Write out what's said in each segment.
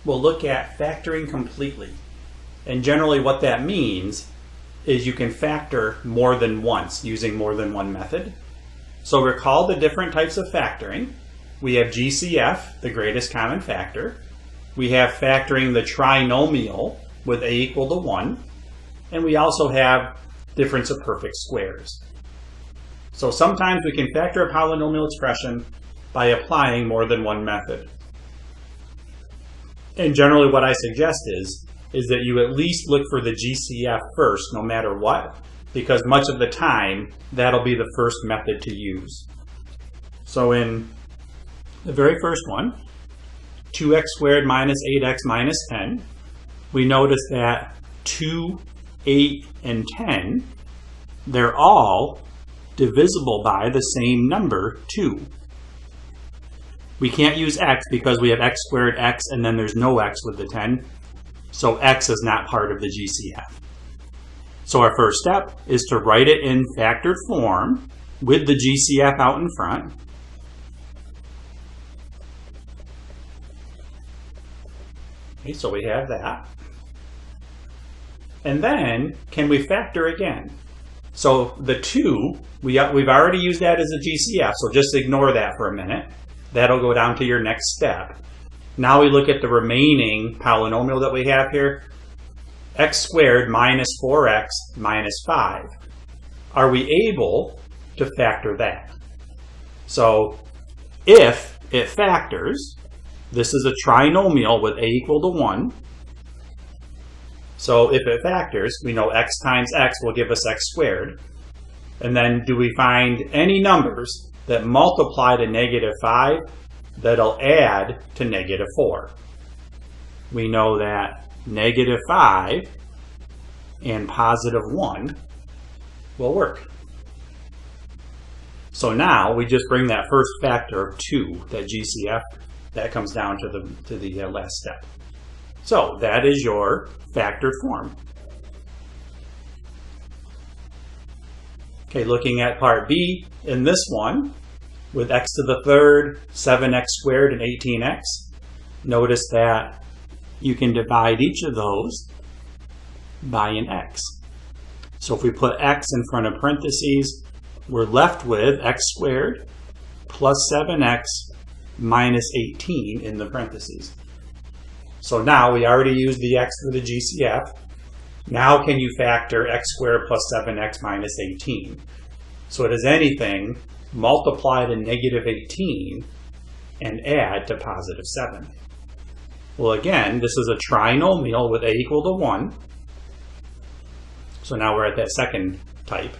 we'll look at factoring completely. And generally what that means is you can factor more than once using more than one method. So recall the different types of factoring. We have GCF, the greatest common factor. We have factoring the trinomial with a equal to 1. And we also have difference of perfect squares. So sometimes we can factor a polynomial expression by applying more than one method. And generally what I suggest is that you at least look for the GCF first, no matter what, because much of the time that'll be the first method to use. So in the very first one, 2x squared minus 8x minus 10, we notice that 2, 8, and 10, they're all divisible by the same number, 2. We can't use x because we have x squared x and then there's no x with the 10. So x is not part of the GCF. So our first step is to write it in factored form with the GCF out in front. Okay, so we have that. And then, can we factor again? So the 2, we've already used that as a GCF, so just ignore that for a minute. That'll go down to your next step. Now we look at the remaining polynomial that we have here. X squared minus 4x minus 5. Are we able to factor that? So if it factors, this is a trinomial with a equal to 1. So if it factors, we know x times x will give us x squared. And then do we find any numbers that multiply to negative 5 that'll add to negative 4? We know that negative 5 and positive 1 will work. So now we just bring that first factor of 2, that GCF, that comes down to the last step. So that is your factored form. Okay, looking at part B, in this one, with x to the third, 7x squared, and 18x, notice that you can divide each of those by an x. So if we put x in front of parentheses, we're left with x squared plus 7x minus 18 in the parentheses. So now we already used the x for the GCF. Now can you factor x squared plus 7x minus 18? So it is anything, multiply to negative 18 and add to positive 7. Well, again, this is a trinomial with a equal to 1. So now we're at that second type.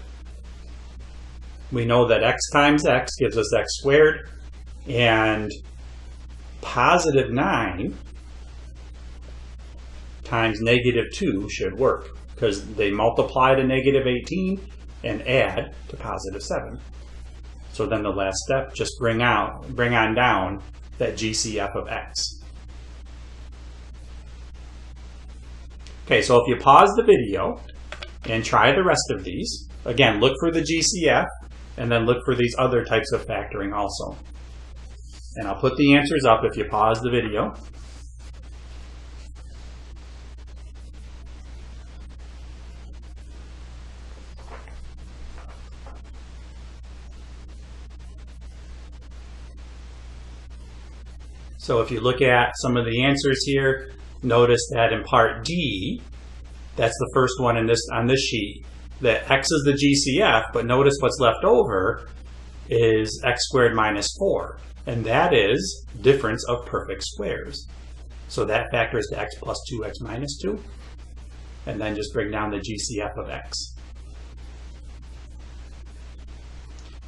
We know that x times x gives us x squared, and positive 9 times negative 2 should work because they multiply to negative 18 and add to positive 7. So then the last step, just bring on down that GCF of x. Okay, so if you pause the video and try the rest of these, again, look for the GCF and then look for these other types of factoring also. And I'll put the answers up if you pause the video. So if you look at some of the answers here, notice that in part D, that's the first one on this sheet, that x is the GCF, but notice what's left over is x squared minus 4, and that is difference of perfect squares. So that factors to x plus 2x minus 2, and then just bring down the GCF of x.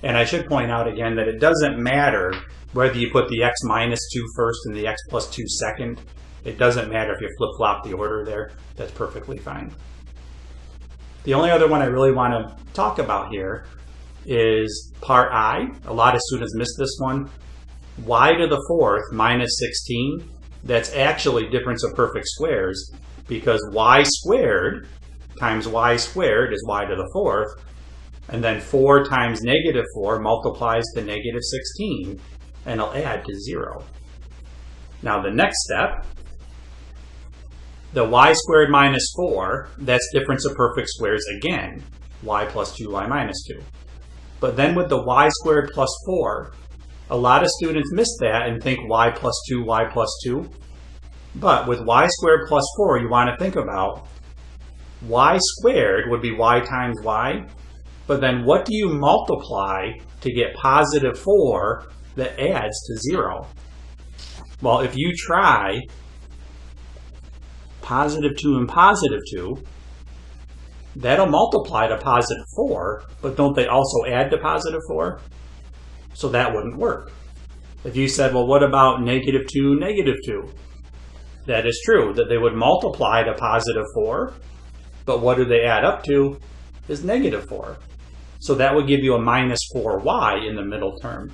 And I should point out again that it doesn't matter whether you put the x minus 2 first and the x plus 2 second. It doesn't matter if you flip-flop the order there. That's perfectly fine. The only other one I really want to talk about here is part I. A lot of students miss this one. Y to the fourth minus 16. That's actually difference of perfect squares because y squared times y squared is y to the fourth. And then 4 times negative 4 multiplies to negative 16, and it'll add to 0. Now the next step The y squared minus 4, that's difference of perfect squares again, y plus 2y minus 2. But then with the y squared plus 4, a lot of students miss that and think y plus 2, y plus 2. But with y squared plus 4, you want to think about y squared would be y times y. But then what do you multiply to get positive 4 that adds to 0? Well, if you try positive 2 and positive 2, that'll multiply to positive 4, but don't they also add to positive 4? So that wouldn't work. If you said, well, what about negative 2, negative 2? That is true, that they would multiply to positive 4, but what do they add up to is negative 4. So that would give you a minus 4y in the middle term.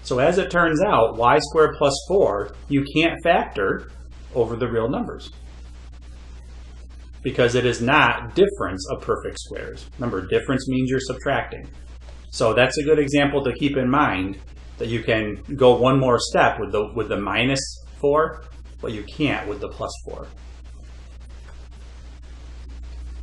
So as it turns out, y squared plus 4, you can't factor over the real numbers, because it is not difference of perfect squares. Remember, difference means you're subtracting. So that's a good example to keep in mind, that you can go one more step with the minus 4, but you can't with the plus 4.